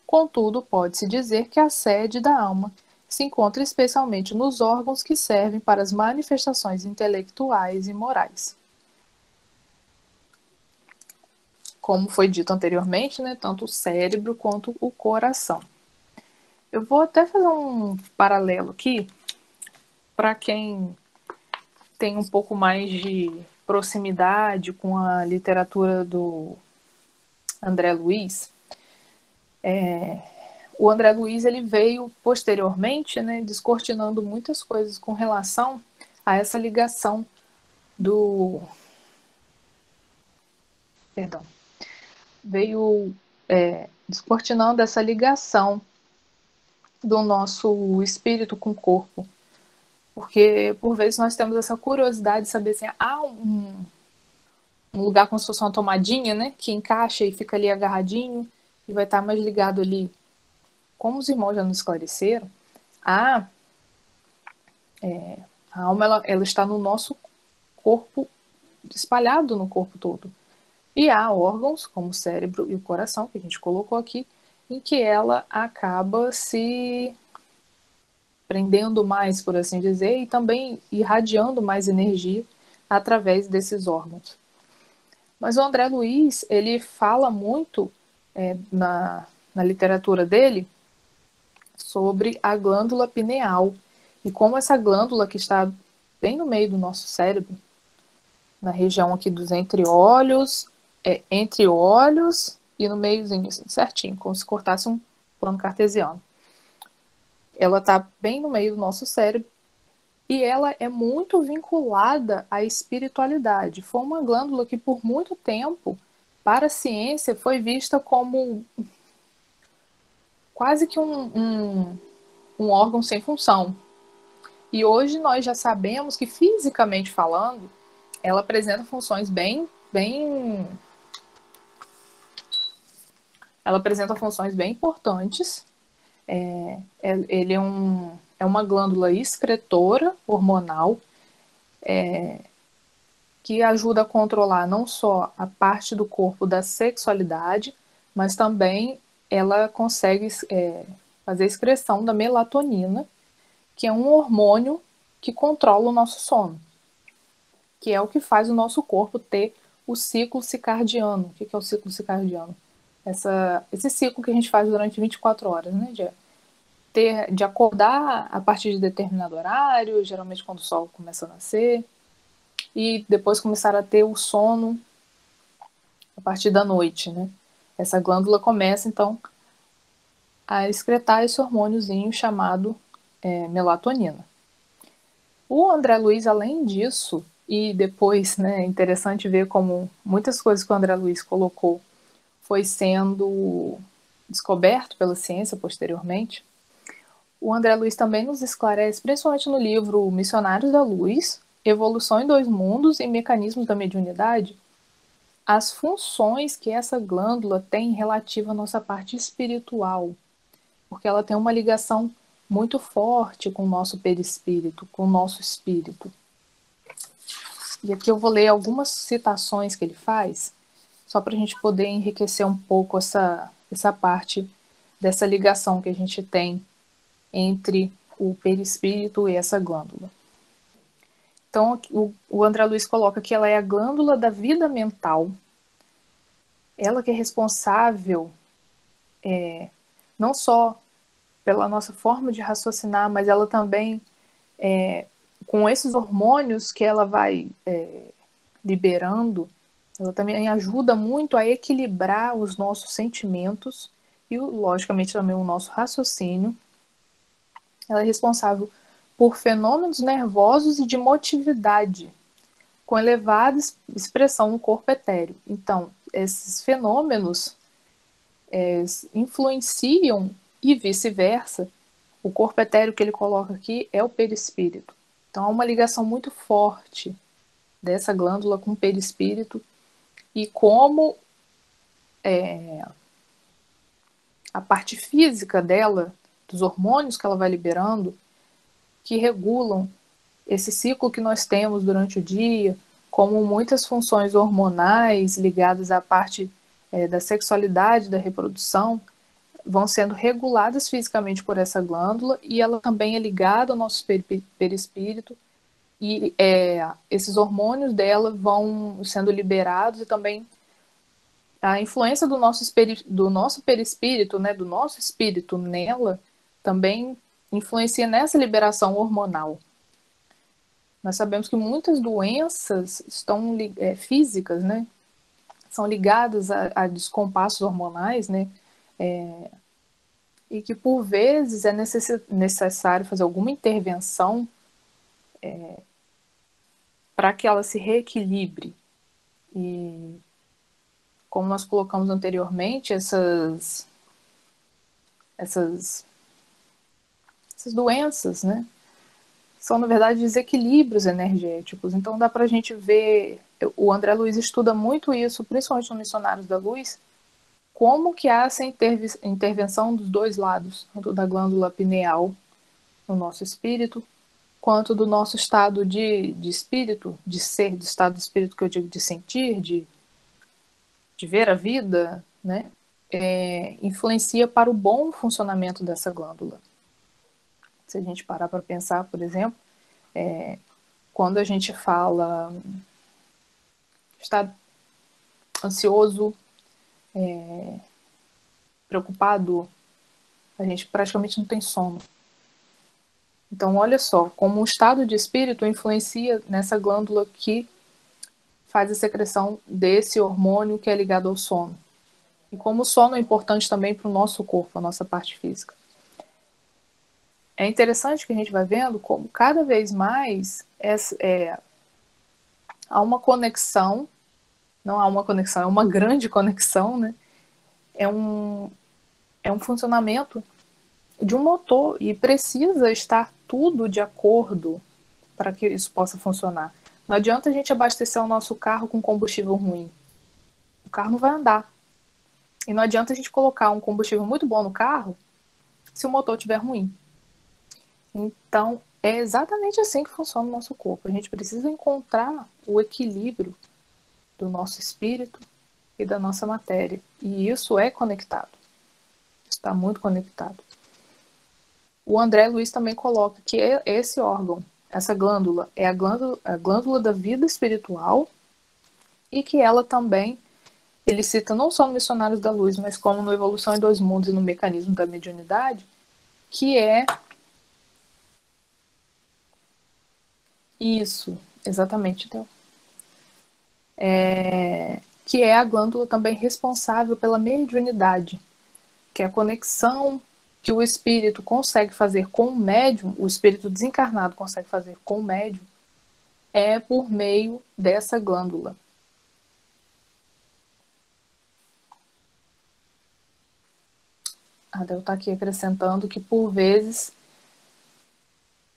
Contudo, pode-se dizer que a sede da alma se encontra especialmente nos órgãos que servem para as manifestações intelectuais e morais. Como foi dito anteriormente, né, tanto o cérebro quanto o coração. Eu vou até fazer um paralelo aqui para quem tem um pouco mais de proximidade com a literatura do André Luiz. O André Luiz ele veio posteriormente, né, descortinando muitas coisas com relação a essa ligação do... Perdão. Veio descortinando essa ligação do nosso espírito com o corpo. Porque, por vezes, nós temos essa curiosidade de saber assim, há um lugar como se fosse uma tomadinha, né, que encaixa e fica ali agarradinho e vai estar mais ligado ali. Como os irmãos já nos esclareceram, há A alma ela está no nosso corpo, espalhado no corpo todo. E há órgãos, como o cérebro e o coração, que a gente colocou aqui, em que ela acaba se prendendo mais, por assim dizer, e também irradiando mais energia através desses órgãos. Mas o André Luiz, ele fala muito na literatura dele sobre a glândula pineal e como essa glândula que está bem no meio do nosso cérebro, na região aqui dos entre olhos e no meiozinho, assim, certinho, como se cortasse um plano cartesiano. Ela está bem no meio do nosso cérebro e ela é muito vinculada à espiritualidade. Foi uma glândula que por muito tempo, para a ciência, foi vista como quase que um órgão sem função. E hoje nós já sabemos que, fisicamente falando, ela apresenta funções ela apresenta funções bem importantes. Ele é uma glândula excretora hormonal que ajuda a controlar não só a parte do corpo da sexualidade, mas também ela consegue fazer a excreção da melatonina, que é um hormônio que controla o nosso sono, que é o que faz o nosso corpo ter o ciclo circadiano. O que é o ciclo circadiano? Esse ciclo que a gente faz durante 24 horas, né? De acordar a partir de determinado horário, geralmente quando o sol começa a nascer, e depois começar a ter o sono a partir da noite, né? Essa glândula começa, então, a excretar esse hormôniozinho chamado melatonina. O André Luiz, além disso, e depois, né, é interessante ver como muitas coisas que o André Luiz colocou foi sendo descoberto pela ciência posteriormente, o André Luiz também nos esclarece, principalmente no livro Missionários da Luz, Evolução em Dois Mundos e Mecanismos da Mediunidade, as funções que essa glândula tem relativa à nossa parte espiritual, porque ela tem uma ligação muito forte com o nosso perispírito, com o nosso espírito. E aqui eu vou ler algumas citações que ele faz, só para a gente poder enriquecer um pouco essa parte dessa ligação que a gente tem entre o perispírito e essa glândula. Então, o André Luiz coloca que ela é a glândula da vida mental, ela que é responsável não só pela nossa forma de raciocinar, mas ela também, com esses hormônios que ela vai liberando, ela também ajuda muito a equilibrar os nossos sentimentos e, logicamente, também o nosso raciocínio. Ela é responsável por fenômenos nervosos e de motilidade, com elevada expressão no corpo etéreo. Então, esses fenômenos influenciam e vice-versa. O corpo etéreo que ele coloca aqui é o perispírito. Então, há uma ligação muito forte dessa glândula com o perispírito e como a parte física dela, dos hormônios que ela vai liberando, que regulam esse ciclo que nós temos durante o dia, como muitas funções hormonais ligadas à parte da sexualidade, da reprodução, vão sendo reguladas fisicamente por essa glândula e ela também é ligada ao nosso perispírito e esses hormônios dela vão sendo liberados e também a influência do nosso perispírito, né, do nosso espírito nela, também influencia nessa liberação hormonal. Nós sabemos que muitas doenças estão físicas, né, são ligadas a descompassos hormonais, né, e que por vezes é necessário fazer alguma intervenção para que ela se reequilibre. E como nós colocamos anteriormente, essas doenças, né, são, na verdade, desequilíbrios energéticos. Então, dá para a gente ver, o André Luiz estuda muito isso, principalmente no Missionários da Luz, como que há essa intervenção dos dois lados, tanto da glândula pineal no nosso espírito, quanto do nosso estado de espírito, de ser, do estado de espírito que eu digo de sentir, de ver a vida, né? Influencia para o bom funcionamento dessa glândula. Se a gente parar para pensar, por exemplo, quando a gente fala está ansioso, preocupado, a gente praticamente não tem sono. Então, olha só, como o estado de espírito influencia nessa glândula que faz a secreção desse hormônio que é ligado ao sono. E como o sono é importante também para o nosso corpo, a nossa parte física. É interessante que a gente vai vendo como cada vez mais há uma conexão, não há uma conexão, é uma grande conexão, né? É um funcionamento de um motor e precisa estar tudo de acordo para que isso possa funcionar. Não adianta a gente abastecer o nosso carro com combustível ruim. O carro não vai andar. E não adianta a gente colocar um combustível muito bom no carro se o motor estiver ruim. Então, é exatamente assim que funciona o nosso corpo. A gente precisa encontrar o equilíbrio do nosso espírito e da nossa matéria. E isso é conectado. Está muito conectado. O André Luiz também coloca que esse órgão, essa glândula, é a glândula da vida espiritual e que ela também, ele cita não só no Missionários da Luz, mas como no Evolução em Dois Mundos e no Mecanismo da Mediunidade, que é isso, exatamente, então. Que é a glândula também responsável pela mediunidade, que é a conexão que o espírito consegue fazer com o médium, o espírito desencarnado consegue fazer com o médium, é por meio dessa glândula. A Del está aqui acrescentando que, por vezes,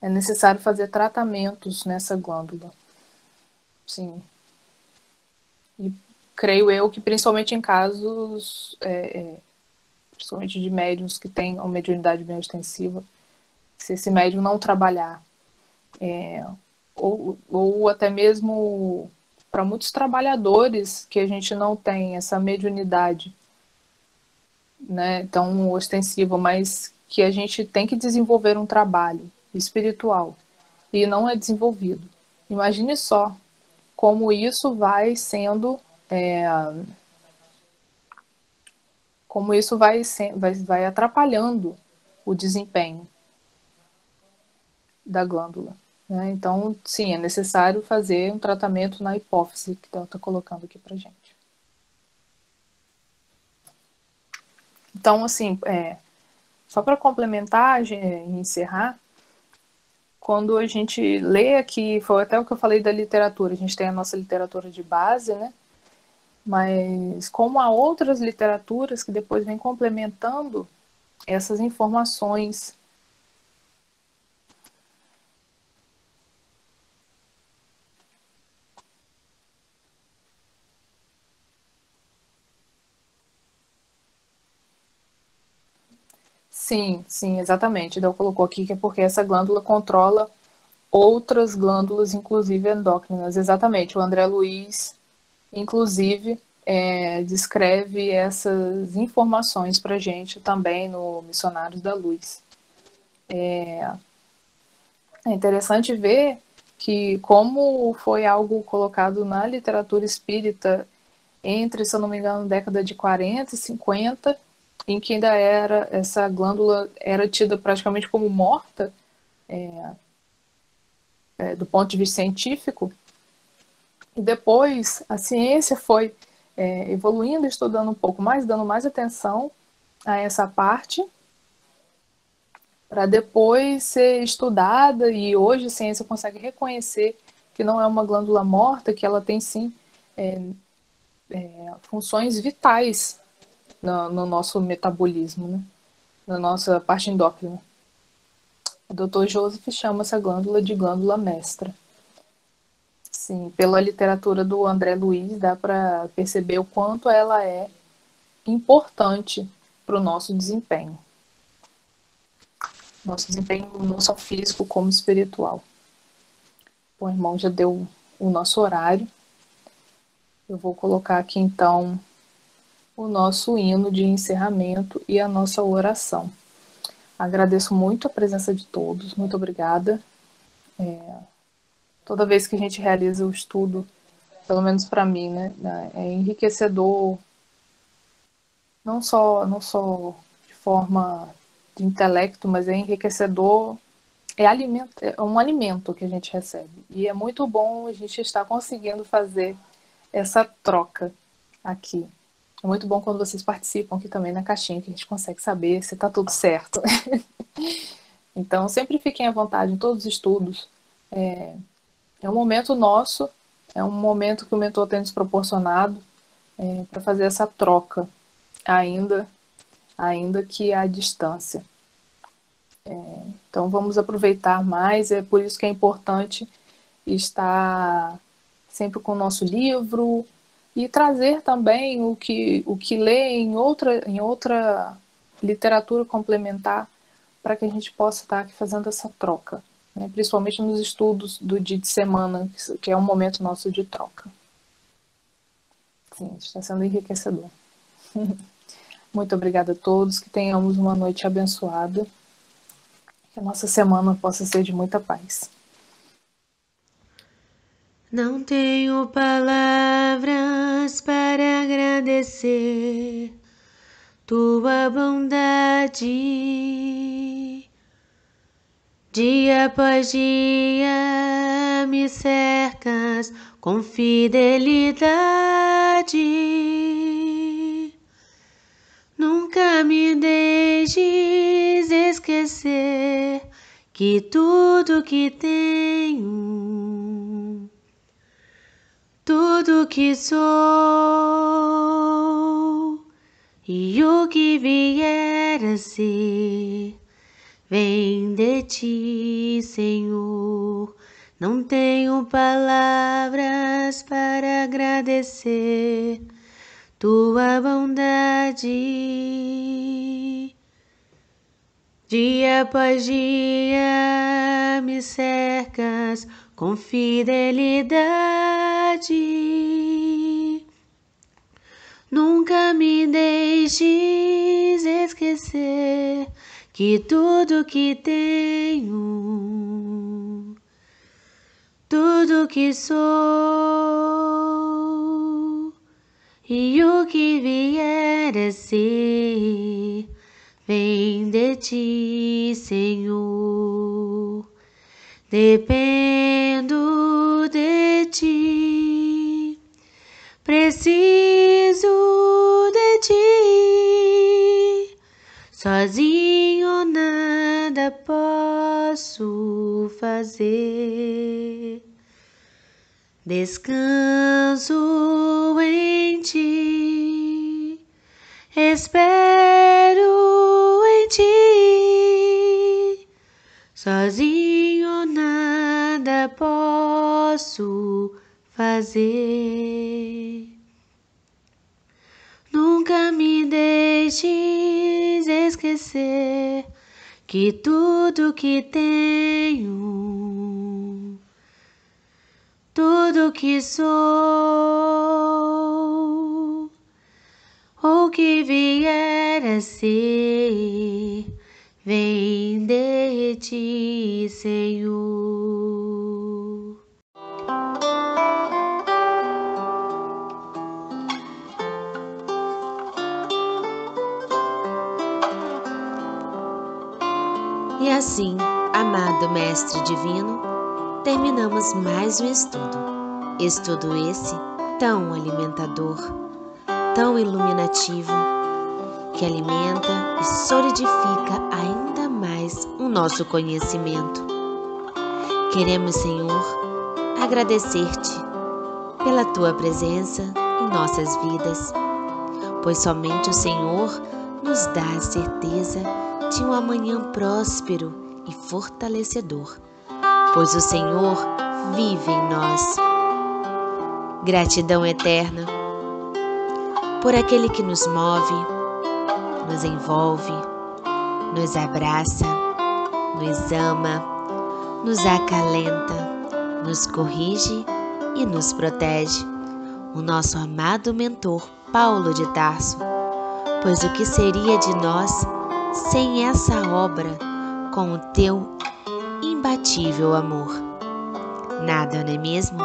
é necessário fazer tratamentos nessa glândula. Sim. E creio eu que, principalmente em casos, principalmente de médiums que têm uma mediunidade bem extensiva, se esse médium não trabalhar, ou até mesmo para muitos trabalhadores que a gente não tem essa mediunidade, né, tão ostensiva, mas que a gente tem que desenvolver um trabalho espiritual e não é desenvolvido. Imagine só como isso vai sendo, como isso vai atrapalhando o desempenho da glândula. Né? Então, sim, é necessário fazer um tratamento na hipófise, que ela está colocando aqui para gente. Então, assim, só para complementar e encerrar, quando a gente lê aqui, foi até o que eu falei da literatura, a gente tem a nossa literatura de base, né? Mas como há outras literaturas que depois vêm complementando essas informações. Sim, sim, exatamente. Então colocou aqui que é porque essa glândula controla outras glândulas, inclusive endócrinas. Exatamente. O André Luiz, inclusive, descreve essas informações para a gente também no Missionários da Luz. É interessante ver que, como foi algo colocado na literatura espírita entre, se eu não me engano, década de 40 e 50, em que ainda essa glândula era tida praticamente como morta, do ponto de vista científico, e depois a ciência foi evoluindo, estudando um pouco mais, dando mais atenção a essa parte, para depois ser estudada, e hoje a ciência consegue reconhecer que não é uma glândula morta, que ela tem sim funções vitais no nosso metabolismo, né? Na nossa parte endócrina. O Dr. Joseph chama essa glândula de glândula mestra. Sim, pela literatura do André Luiz, dá para perceber o quanto ela é importante para o nosso desempenho. Nosso desempenho não só físico como espiritual. O irmão já deu o nosso horário. Eu vou colocar aqui, então, o nosso hino de encerramento e a nossa oração. Agradeço muito a presença de todos, muito obrigada. Toda vez que a gente realiza o estudo, pelo menos para mim, né, é enriquecedor, não só de forma de intelecto, mas é enriquecedor, é um alimento que a gente recebe. E é muito bom a gente estar conseguindo fazer essa troca aqui. É muito bom quando vocês participam aqui também na caixinha, que a gente consegue saber se está tudo certo. Então, sempre fiquem à vontade em todos os estudos. É um momento nosso, é um momento que o mentor tem nos proporcionado para fazer essa troca, ainda que à distância. Então, vamos aproveitar mais, é por isso que é importante estar sempre com o nosso livro e trazer também o que lê em outra literatura complementar para que a gente possa estar aqui fazendo essa troca, né? Principalmente nos estudos do dia de semana, que é um momento nosso de troca. Sim, está sendo enriquecedor. Muito obrigada a todos, que tenhamos uma noite abençoada, que a nossa semana possa ser de muita paz. Não tenho palavras para agradecer tua bondade. Dia após dia me cercas com fidelidade. Nunca me deixes esquecer que tudo que tenho, tudo que sou e o que vier a ser vem de ti, Senhor. Não tenho palavras para agradecer tua bondade. Dia após dia me cercas com fidelidade. Nunca me deixes esquecer que tudo que tenho, tudo que sou e o que vier a ser vem de ti, Senhor. Dependo de ti, preciso de ti. Sozinho nada posso fazer. Descanso em ti, espero em ti. Sozinho nada posso fazer. Nunca me deixes esquecer que tudo que tenho, tudo que sou, ou que vier a ser, vem de ti, Senhor. E assim, amado Mestre Divino, terminamos mais um estudo. Estudo esse tão alimentador, tão iluminativo, que alimenta e solidifica ainda mais o nosso conhecimento. Queremos, Senhor, agradecer-te pela tua presença em nossas vidas, pois somente o Senhor nos dá a certeza de um amanhã próspero e fortalecedor, pois o Senhor vive em nós. Gratidão eterna por aquele que nos move, nos envolve, nos abraça, nos ama, nos acalenta, nos corrige e nos protege, o nosso amado mentor Paulo de Tarso, pois o que seria de nós sem essa obra com o teu imbatível amor? Nada, não é mesmo?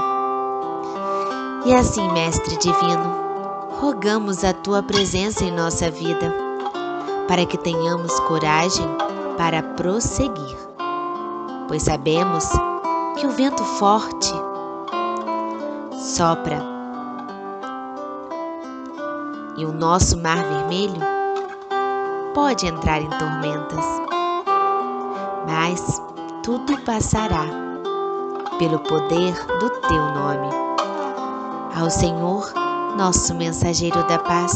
E assim, Mestre Divino, rogamos a tua presença em nossa vida, para que tenhamos coragem para prosseguir, pois sabemos que o vento forte sopra e o nosso mar vermelho pode entrar em tormentas, mas tudo passará pelo poder do teu nome. Ao Senhor, nosso mensageiro da paz,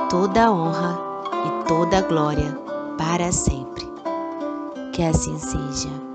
toda a honra e toda a glória para sempre. Que assim seja.